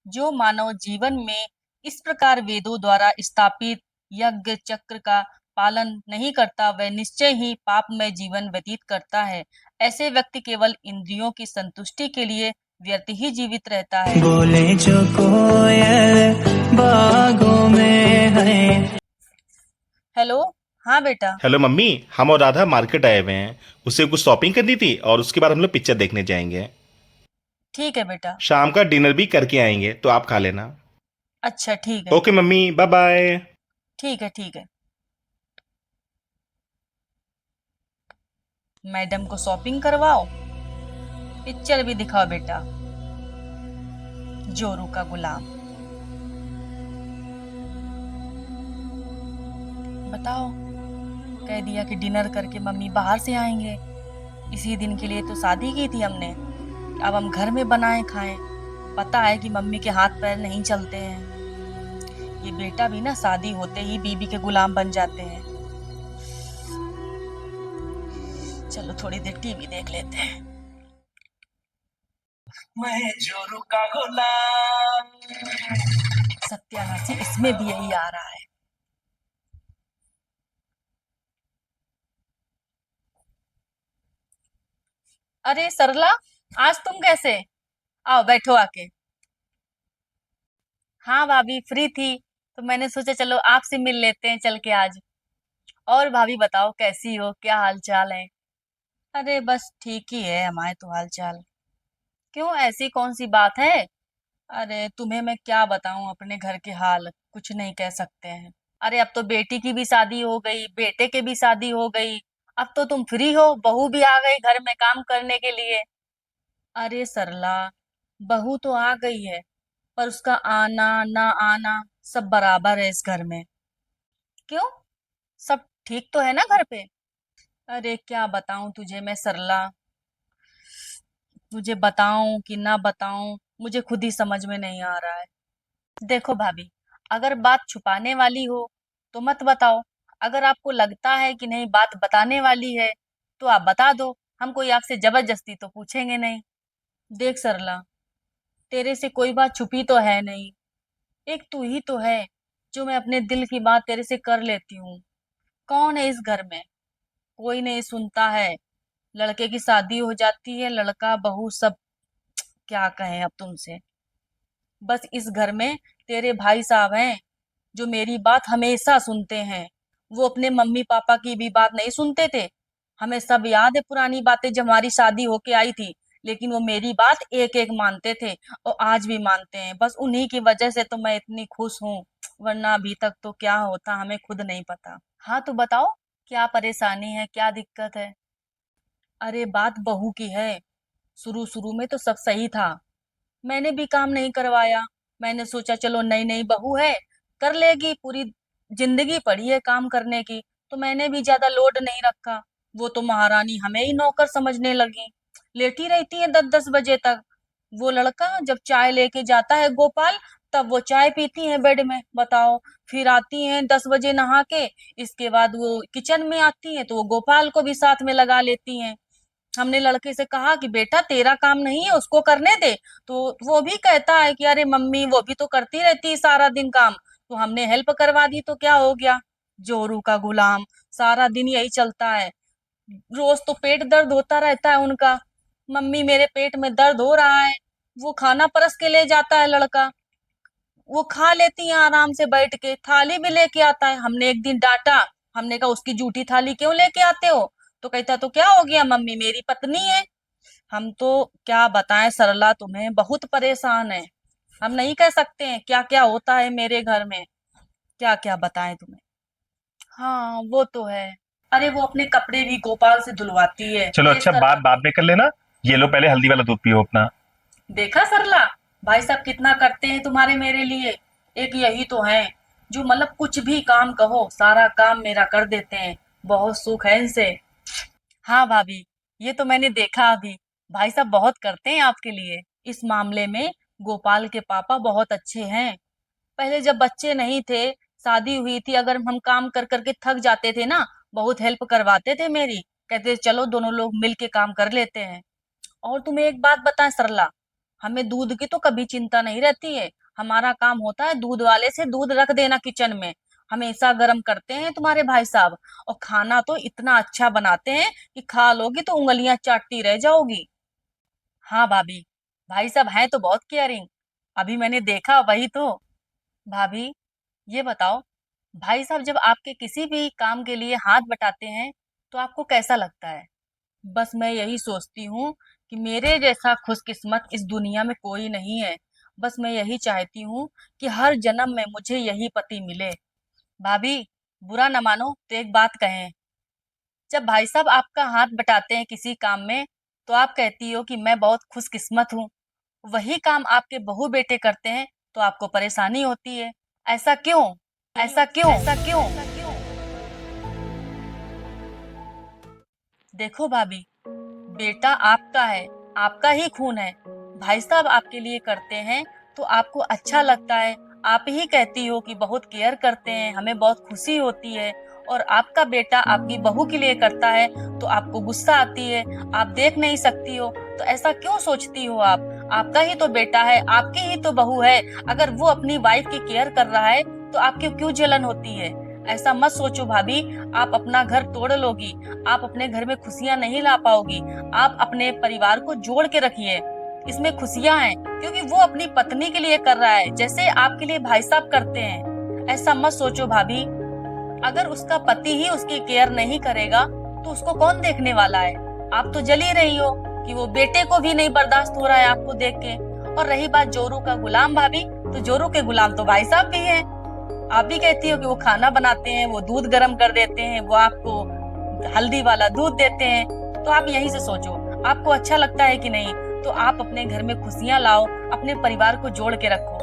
जो मानव जीवन में इस प्रकार वेदों द्वारा स्थापित यज्ञ चक्र का पालन नहीं करता, वह निश्चय ही पापमय जीवन व्यतीत करता है। ऐसे व्यक्ति केवल इंद्रियों की संतुष्टि के लिए व्यर्थ ही जीवित रहता है। बोले जो कोयल बागों में है। हेलो। हाँ बेटा। हेलो मम्मी, हम और राधा मार्केट आए हुए हैं। उसे कुछ शॉपिंग करनी थी और उसके बाद हम लोग पिक्चर देखने जाएंगे। ठीक है बेटा। शाम का डिनर भी करके आएंगे तो आप खा लेना। अच्छा ठीक है। Okay mummy, bye bye. ठीक है ठीक है। मैडम को शॉपिंग करवाओ, पिक्चर भी दिखाओ बेटा। जोरू का गुलाम। बताओ, कह दिया कि डिनर करके मम्मी बाहर से आएंगे। इसी दिन के लिए तो शादी की थी हमने। अब हम घर में बनाए खाएं। पता है कि मम्मी के हाथ पैर नहीं चलते हैं। ये बेटा भी ना शादी होते ही बीबी के गुलाम बन जाते हैं। चलो थोड़ी देर टीवी देख लेते हैं। मैं जोरू का गुलाम। सत्यानाशी, इसमें भी यही आ रहा है। अरे सरला, आज तुम कैसे? आओ बैठो आके। हाँ भाभी, फ्री थी तो मैंने सोचा चलो आपसे मिल लेते हैं चल के आज। और भाभी बताओ, कैसी हो, क्या हाल चाल है? अरे बस ठीक ही है हमारे तो हाल चाल। क्यों, ऐसी कौन सी बात है? अरे तुम्हें मैं क्या बताऊं अपने घर के हाल, कुछ नहीं कह सकते हैं। अरे अब तो बेटी की भी शादी हो गई, बेटे के भी शादी हो गई। अब तो तुम फ्री हो, बहू भी आ गई घर में काम करने के लिए। अरे सरला, बहू तो आ गई है, पर उसका आना ना आना सब बराबर है इस घर में। क्यों, सब ठीक तो है ना घर पे? अरे क्या बताऊं तुझे मैं सरला, तुझे बताऊं कि ना बताऊं, मुझे खुद ही समझ में नहीं आ रहा है। देखो भाभी, अगर बात छुपाने वाली हो तो मत बताओ। अगर आपको लगता है कि नहीं बात बताने वाली है तो आप बता दो। हम कोई आपसे जबरदस्ती तो पूछेंगे नहीं। देख सरला, तेरे से कोई बात छुपी तो है नहीं। एक तू ही तो है जो मैं अपने दिल की बात तेरे से कर लेती हूँ। कौन है इस घर में? कोई नहीं सुनता है। लड़के की शादी हो जाती है, लड़का बहू सब, क्या कहें अब तुमसे। बस इस घर में तेरे भाई साहब हैं जो मेरी बात हमेशा सुनते हैं। वो अपने मम्मी पापा की भी बात नहीं सुनते थे। हमें सब याद है पुरानी बातें जब हमारी शादी होके आई थी। लेकिन वो मेरी बात एक एक मानते थे और आज भी मानते हैं। बस उन्हीं की वजह से तो मैं इतनी खुश हूँ, वरना अभी तक तो क्या होता हमें खुद नहीं पता। हाँ तो बताओ, क्या परेशानी है, क्या दिक्कत है? अरे बात बहू की है। शुरू शुरू में तो सब सही था, मैंने भी काम नहीं करवाया। मैंने सोचा चलो नई नई बहू है, कर लेगी, पूरी जिंदगी पड़ी है काम करने की, तो मैंने भी ज्यादा लोड नहीं रखा। वो तो महारानी हमें ही नौकर समझने लगी। लेटी रहती है 10-10 बजे तक। वो लड़का जब चाय लेके जाता है गोपाल, तब वो चाय पीती है बेड में, बताओ। फिर आती हैं 10 बजे नहा के। इसके बाद वो किचन में आती हैं तो वो गोपाल को भी साथ में लगा लेती हैं। हमने लड़के से कहा कि बेटा तेरा काम नहीं है, उसको करने दे। तो वो भी कहता है कि अरे मम्मी वो भी तो करती रहती है सारा दिन काम, तो हमने हेल्प करवा दी तो क्या हो गया। जोरू का गुलाम, सारा दिन यही चलता है। रोज तो पेट दर्द होता रहता है उनका। मम्मी मेरे पेट में दर्द हो रहा है, वो खाना परस के ले जाता है लड़का। वो खा लेती है आराम से बैठ के, थाली भी लेके आता है। हमने एक दिन डांटा, हमने कहा उसकी जूठी थाली क्यों लेके आते हो? तो कहता तो क्या हो गया मम्मी, मेरी पत्नी है। हम तो क्या बताएं सरला, तुम्हें बहुत परेशान है। हम नहीं कह सकते हैं क्या क्या होता है मेरे घर में, क्या क्या बताएं तुम्हें। हाँ वो तो है। अरे वो अपने कपड़े भी गोपाल से धुलवाती है, चलो प्रेस अच्छा, बात करवाती बाद है। में कर लेना। ये लो पहले हल्दी वाला दूध पियो अपना। देखा सरला, भाई साहब कितना करते हैं तुम्हारे मेरे लिए। एक यही तो है जो मतलब कुछ भी काम कहो सारा काम मेरा कर देते हैं। बहुत सुख है इनसे। हाँ भाभी, ये तो मैंने देखा अभी। भाई साहब बहुत करते हैं आपके लिए। इस मामले में गोपाल के पापा बहुत अच्छे हैं। पहले जब बच्चे नहीं थे, शादी हुई थी, अगर हम काम कर करके थक जाते थे ना, बहुत हेल्प करवाते थे मेरी। कहते चलो दोनों लोग मिल के काम कर लेते हैं। और तुम्हें एक बात बताएं सरला, हमें दूध की तो कभी चिंता नहीं रहती है। हमारा काम होता है दूध वाले से दूध रख देना किचन में। हमेशा गर्म करते हैं तुम्हारे भाई साहब। और खाना तो इतना अच्छा बनाते हैं कि खा लोगी तो उंगलियां चाटती रह जाओगी। हाँ भाभी, भाई साहब हैं तो बहुत केयरिंग। अभी मैंने देखा वही तो। भाभी, ये बताओ, भाई साहब जब आपके किसी भी काम के लिए हाथ बटाते हैं तो आपको कैसा लगता है? बस मैं यही सोचती हूँ कि मेरे जैसा खुशकिस्मत इस दुनिया में कोई नहीं है। बस मैं यही चाहती हूँ कि हर जन्म में मुझे यही पति मिले। भाभी, बुरा न मानो तो एक बात कहें। जब भाई साहब आपका हाथ बटाते हैं किसी काम में तो आप कहती हो कि मैं बहुत खुशकिस्मत हूँ। वही काम आपके बहू बेटे करते हैं तो आपको परेशानी होती है। ऐसा क्यों? ऐसा क्यों? ऐसा क्यों? देखो भाभी, बेटा आपका है, आपका ही खून है। भाई साहब आपके लिए करते हैं तो आपको अच्छा लगता है। आप ही कहती हो कि बहुत केयर करते हैं, हमें बहुत खुशी होती है। और आपका बेटा आपकी बहू के लिए करता है तो आपको गुस्सा आती है, आप देख नहीं सकती हो। तो ऐसा क्यों सोचती हो आप? आपका ही तो बेटा है, आपकी ही तो बहू है। अगर वो अपनी वाइफ की केयर कर रहा है तो आपको क्यों जलन होती है? ऐसा मत सोचो भाभी। आप अपना घर तोड़ लोगी, आप अपने घर में खुशियां नहीं ला पाओगी। आप अपने परिवार को जोड़ के रखिए, इसमें खुशियां हैं क्योंकि वो अपनी पत्नी के लिए कर रहा है जैसे आपके लिए भाई साहब करते हैं। ऐसा मत सोचो भाभी। अगर उसका पति ही उसकी केयर नहीं करेगा तो उसको कौन देखने वाला है? आप तो जल ही रही हो कि वो बेटे को भी नहीं बर्दाश्त हो रहा है आपको देख के। और रही बात जोरू का गुलाम भाभी, तो जोरू के गुलाम तो भाई साहब भी हैं। आप भी कहती हो कि वो खाना बनाते हैं, वो दूध गर्म कर देते हैं, वो आपको हल्दी वाला दूध देते हैं। तो आप यहीं से सोचो, आपको अच्छा लगता है कि नहीं? तो आप अपने घर में खुशियां लाओ, अपने परिवार को जोड़ के रखो।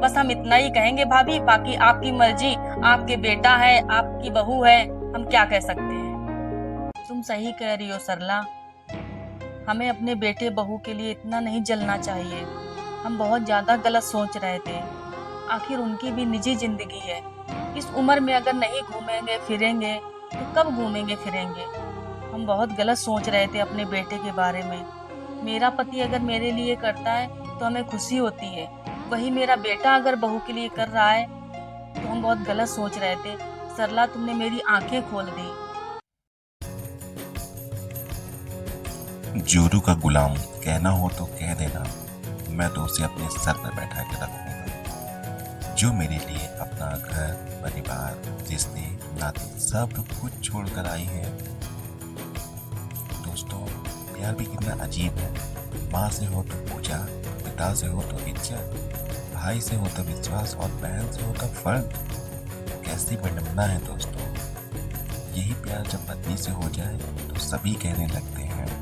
बस हम इतना ही कहेंगे भाभी, बाकी आपकी मर्जी। आपके बेटा है, आपकी बहू है, हम क्या कह सकते हैं। तुम सही कह रही हो सरला। हमें अपने बेटे बहू के लिए इतना नहीं जलना चाहिए। हम बहुत ज्यादा गलत सोच रहे थे। आखिर उनकी भी निजी जिंदगी है। इस उम्र में अगर नहीं घूमेंगे फिरेंगे तो कब घूमेंगे फिरेंगे? हम बहुत गलत सोच रहे थे अपने बेटे के बारे में। मेरा पति अगर मेरे लिए करता है तो हमें खुशी होती है, वही मेरा बेटा अगर बहू के लिए कर रहा है तो हम बहुत गलत सोच रहे थे। सरला, तुमने मेरी आंखें खोल दी। जोरू का गुलाम कहना हो तो कह देना, मैं तो उसे अपने सर पर बैठा के रखूंगा। जो मेरे लिए अपना घर, परिवार, रिश्ते, नाते सब कुछ छोड़कर आई है। दोस्तों, प्यार भी कितना अजीब है। माँ से हो तो पूजा, पिता से हो तो इज्जत, भाई से हो तो विश्वास और बहन से हो तो फर्ज। कैसी विडंबना है दोस्तों। यही प्यार जब पत्नी से हो जाए तो सभी कहने लगते हैं